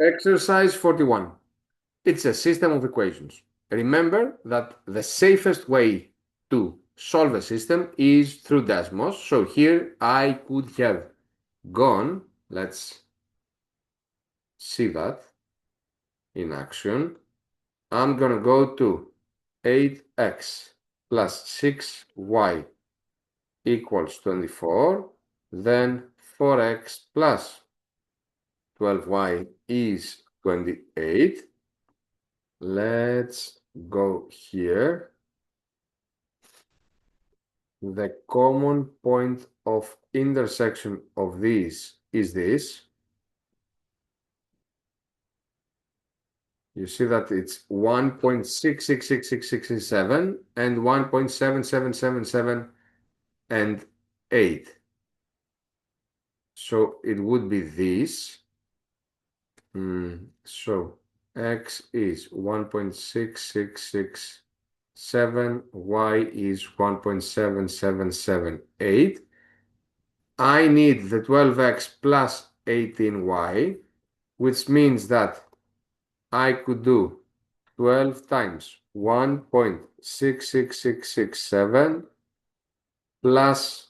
Exercise 41. It's a system of equations. Remember that the safest way to solve a system is through Desmos. So here I could have gone, let's see that in action. I'm gonna go to 8x plus 6y equals 24, then 4x plus 12y is 28. Let's go here. The common point of intersection of these is this. You see that it's 1.666667 and 1.7777 and 8. So it would be this. So x is 1.6667, y is 1.7778. I need the 12x plus 18y, which means that I could do 12 times 1.66667 plus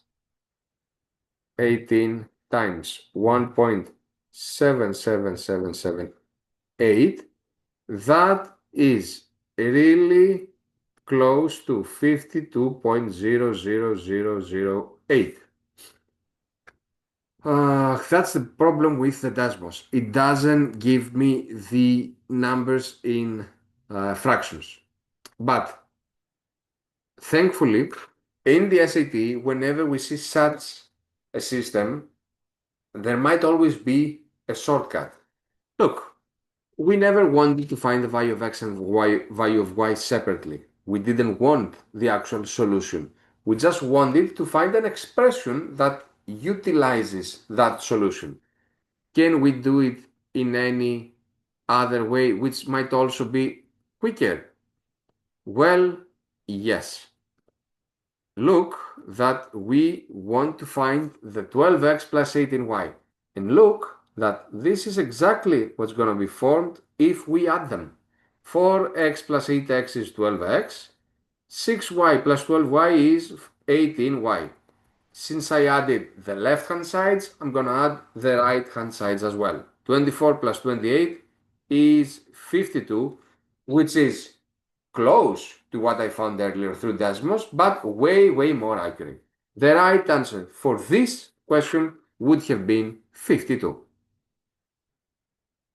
18 times 1.7778. That is really close to 52.00008. That's the problem with the Desmos. It doesn't give me the numbers in fractions. But thankfully, in the SAT, whenever we see such a system, there might always be a shortcut. Look, we never wanted to find the value of x and value of y separately. We didn't want the actual solution. We just wanted to find an expression that utilizes that solution. Can we do it in any other way, which might also be quicker? Well, yes. Look that we want to find the 12x plus 18y. And look that this is exactly what's going to be formed if we add them. 4x plus 8x is 12x. 6y plus 12y is 18y. Since I added the left-hand sides, I'm going to add the right-hand sides as well. 24 plus 28 is 52, which is close to what I found earlier through Desmos, but way, way more accurate. The right answer for this question would have been 52.